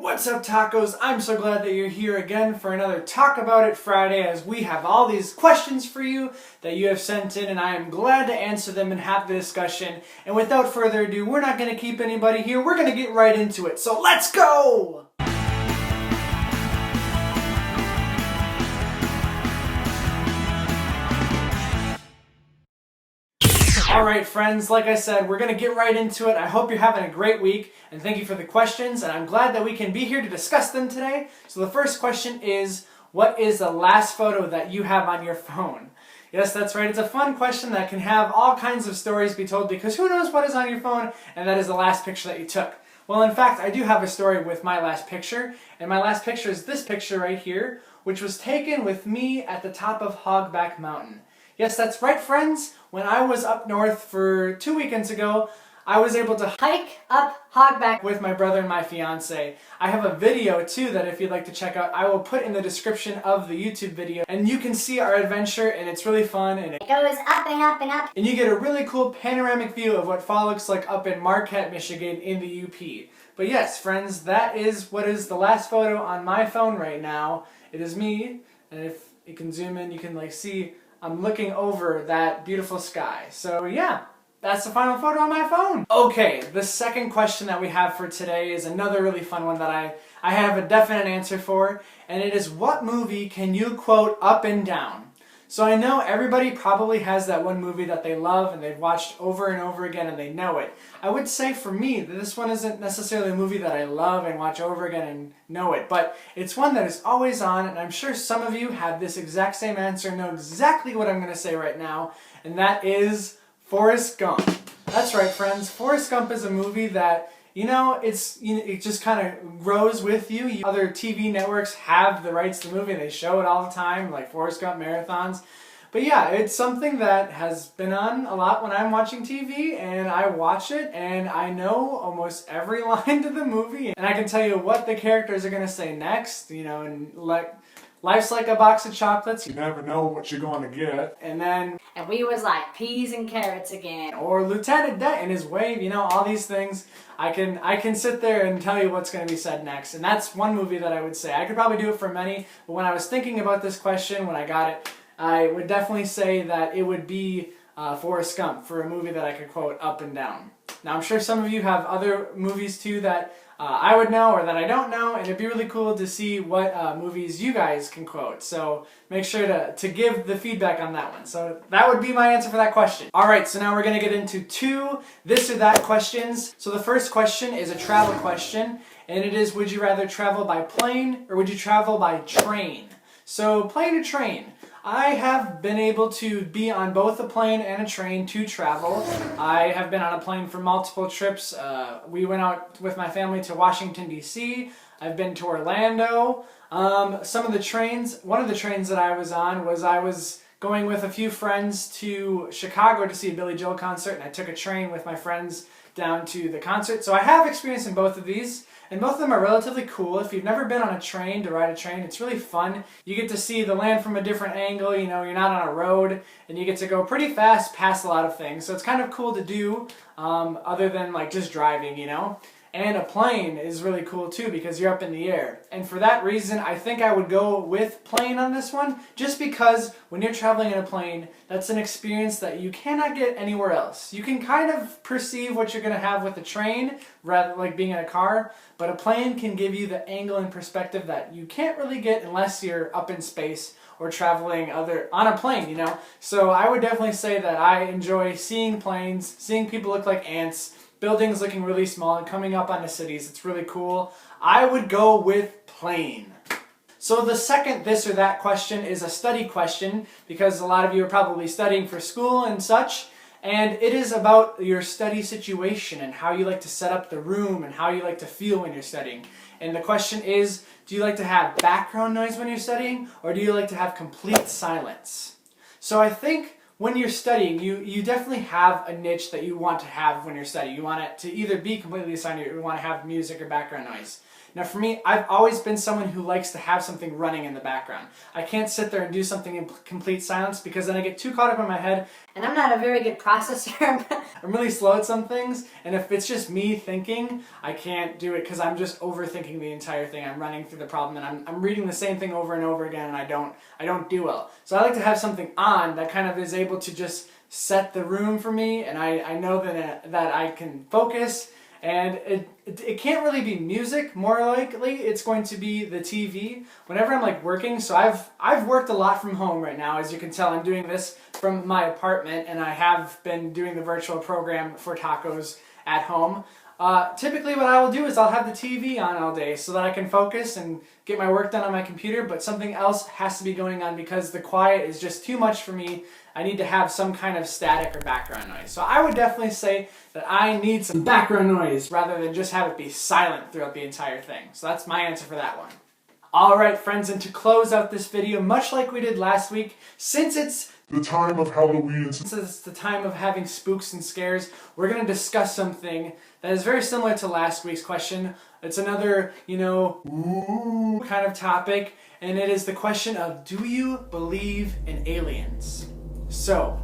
What's up, tacos? I'm so glad that you're here again for another Talk About It Friday, as we have all these questions for you that you have sent in, and I am glad to answer them and have the discussion. And without further ado, we're not going to keep anybody here. We're going to get right into it. So let's go! Alright friends, like I said, we're going to get right into it. I hope you're having a great week, and thank you for the questions, and I'm glad that we can be here to discuss them today. So the first question is, what is the last photo that you have on your phone? Yes, that's right, it's a fun question that can have all kinds of stories be told, because who knows what is on your phone, and that is the last picture that you took. Well, in fact, I do have a story with my last picture, and my last picture is this picture right here, which was taken with me at the top of Hogback Mountain. Yes, that's right, friends. When I was up north for 2 weekends ago, I was able to hike up Hogback with my brother and my fiance. I have a video too that if you'd like to check out, I will put in the description of the YouTube video, and you can see our adventure, and it's really fun, and it goes up and up and up. And you get a really cool panoramic view of what fall looks like up in Marquette, Michigan in the UP. But yes, friends, that is what is the last photo on my phone right now. It is me, and if you can zoom in, you can see I'm looking over that beautiful sky. So yeah, that's the final photo on my phone. Okay, the second question that we have for today is another really fun one that I have a definite answer for, and it is, what movie can you quote up and down? So I know everybody probably has that one movie that they love and they've watched over and over again and they know it. I would say for me that this one isn't necessarily a movie that I love and watch over again and know it, but it's one that is always on, and I'm sure some of you have this exact same answer and know exactly what I'm going to say right now, and that is Forrest Gump. That's right, friends. Forrest Gump is a movie that, it just kind of grows with you. Other TV networks have the rights to the movie and they show it all the time, like Forrest Gump marathons. But yeah, it's something that has been on a lot when I'm watching TV, and I watch it and I know almost every line to the movie, and I can tell you what the characters are going to say next, and life's like a box of chocolates. You never know what you're going to get. And we was like peas and carrots again. Or Lieutenant Det and his wave, all these things. I can sit there and tell you what's going to be said next. And that's one movie that I would say. I could probably do it for many, but when I was thinking about this question, when I got it, I would definitely say that it would be Forrest Gump for a movie that I could quote up and down. Now, I'm sure some of you have other movies too that I would know or that I don't know, and it'd be really cool to see what movies you guys can quote. So make sure to give the feedback on that one. So that would be my answer for that question. Alright, so now we're going to get into two this or that questions. So the first question is a travel question, and it is, would you rather travel by plane or would you travel by train? So plane or train? I have been able to be on both a plane and a train to travel. I have been on a plane for multiple trips. We went out with my family to Washington, D.C. I've been to Orlando. Some of the trains, one of the trains that I was on was I was going with a few friends to Chicago to see a Billy Joel concert, and I took a train with my friends down to the concert. So I have experience in both of these, and both of them are relatively cool. If you've never been on a train to ride a train, it's really fun. You get to see the land from a different angle, you're not on a road, and you get to go pretty fast past a lot of things. So it's kind of cool to do, other than just driving, And a plane is really cool too because you're up in the air. And for that reason, I think I would go with plane on this one, just because when you're traveling in a plane, that's an experience that you cannot get anywhere else. You can kind of perceive what you're going to have with a train, rather like being in a car, but a plane can give you the angle and perspective that you can't really get unless you're up in space or traveling on a plane, So I would definitely say that I enjoy seeing planes, seeing people look like ants, buildings looking really small and coming up onto cities. It's really cool. I would go with plane. So the second this or that question is a study question, because a lot of you are probably studying for school and such, and it is about your study situation and how you like to set up the room and how you like to feel when you're studying. And the question is, do you like to have background noise when you're studying, or do you like to have complete silence? So I think when you're studying, you definitely have a niche that you want to have when you're studying. You want it to either be completely silent or you want to have music or background noise. Now for me, I've always been someone who likes to have something running in the background. I can't sit there and do something in complete silence because then I get too caught up in my head. And I'm not a very good processor. I'm really slow at some things, and if it's just me thinking, I can't do it because I'm just overthinking the entire thing. I'm running through the problem and I'm reading the same thing over and over again, and I don't do well. So I like to have something on that kind of is able to just set the room for me, and I know that I can focus. And it can't really be music. More likely, it's going to be the TV. Whenever I'm like working, so I've worked a lot from home right now. As you can tell, I'm doing this from my apartment, and I have been doing the virtual program for tacos at home. Typically, what I will do is I'll have the TV on all day so that I can focus and get my work done on my computer. But something else has to be going on because the quiet is just too much for me. I need to have some kind of static or background noise. So I would definitely say that I need some background noise rather than just have it be silent throughout the entire thing. So that's my answer for that one. Alright friends, and to close out this video, much like we did last week, since it's the time of Halloween, since it's the time of having spooks and scares, we're going to discuss something that is very similar to last week's question. It's another, ooh, kind of topic, and it is the question of, do you believe in aliens? So,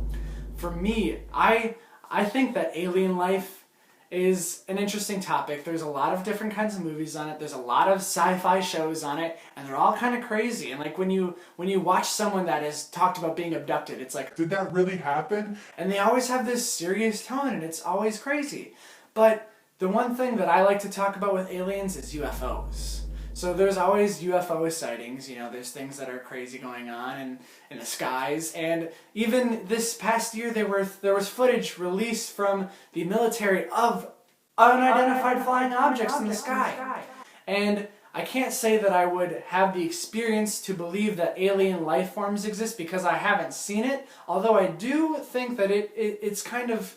for me, I think that alien life is an interesting topic. There's a lot of different kinds of movies on it. There's a lot of sci-fi shows on it, and they're all kind of crazy. And like when you watch someone that has talked about being abducted, it's like, did that really happen? And they always have this serious tone, and it's always crazy. But the one thing that I like to talk about with aliens is UFOs. So there's always UFO sightings, there's things that are crazy going on in the skies. And even this past year there was footage released from the military of unidentified flying objects in the sky. And I can't say that I would have the experience to believe that alien life forms exist because I haven't seen it, although I do think that it's kind of,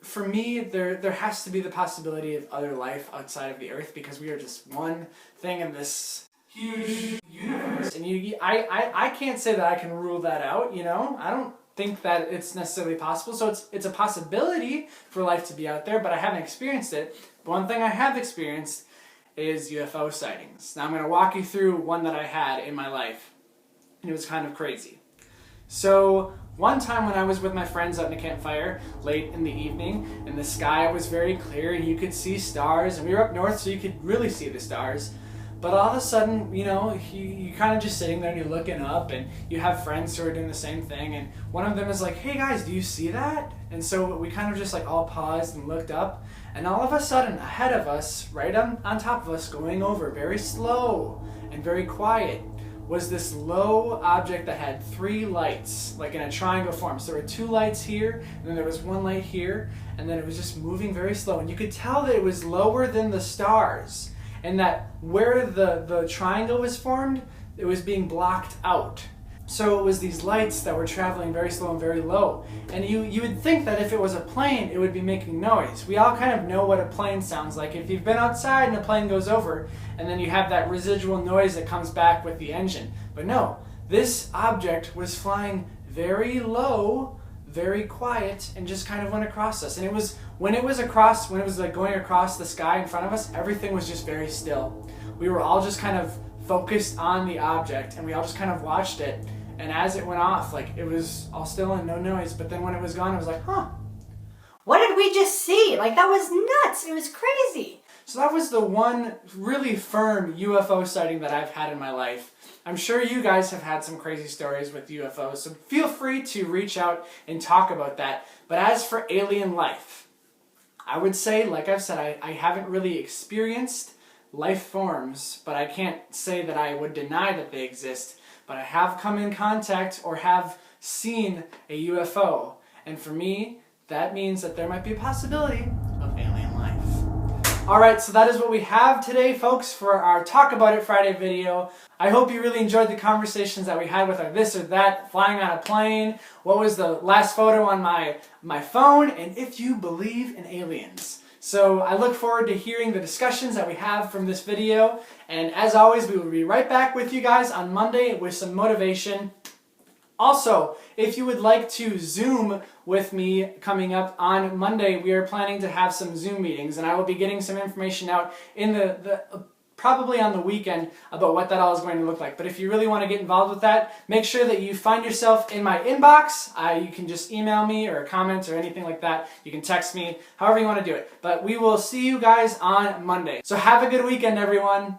for me, there has to be the possibility of other life outside of the Earth because we are just one thing in this huge universe. And I can't say that I can rule that out, I don't think that it's necessarily possible. So it's a possibility for life to be out there, but I haven't experienced it. But one thing I have experienced is UFO sightings. Now I'm going to walk you through one that I had in my life, and it was kind of crazy. So one time when I was with my friends out in a campfire late in the evening, and the sky was very clear and you could see stars, and we were up north so you could really see the stars. But all of a sudden, you kind of just sitting there and you're looking up, and you have friends who are doing the same thing, and one of them is like, hey guys, do you see that? And so we kind of just like all paused and looked up, and all of a sudden ahead of us, right on top of us, going over very slow and very quiet, was this low object that had 3 lights, like in a triangle form. So there were 2 lights here, and then there was 1 light here, and then it was just moving very slow. And you could tell that it was lower than the stars, and that where the triangle was formed, it was being blocked out. So it was these lights that were traveling very slow and very low. And you would think that if it was a plane, it would be making noise. We all kind of know what a plane sounds like. If you've been outside and a plane goes over, and then you have that residual noise that comes back with the engine. But no, this object was flying very low, very quiet, and just kind of went across us. And when it was like going across the sky in front of us, everything was just very still. We were all just kind of focused on the object, and we all just kind of watched it. And as it went off, like, it was all still and no noise, but then when it was gone, it was like, huh. What did we just see? Like, that was nuts. It was crazy. So that was the one really firm UFO sighting that I've had in my life. I'm sure you guys have had some crazy stories with UFOs, so feel free to reach out and talk about that. But as for alien life, I would say, like I've said, I haven't really experienced life forms, but I can't say that I would deny that they exist. But I have come in contact or have seen a UFO. And for me, that means that there might be a possibility of alien life. Alright, so that is what we have today, folks, for our Talk About It Friday video. I hope you really enjoyed the conversations that we had with our this or that, flying on a plane, what was the last photo on my phone, and if you believe in aliens. So I look forward to hearing the discussions that we have from this video, and as always, we will be right back with you guys on Monday with some motivation. Also, if you would like to Zoom with me coming up on Monday, we are planning to have some Zoom meetings, and I will be getting some information out in probably on the weekend about what that all is going to look like. But if you really want to get involved with that, make sure that you find yourself in my inbox. You can just email me or comment or anything like that. You can text me, however you want to do it. But we will see you guys on Monday. So have a good weekend, everyone.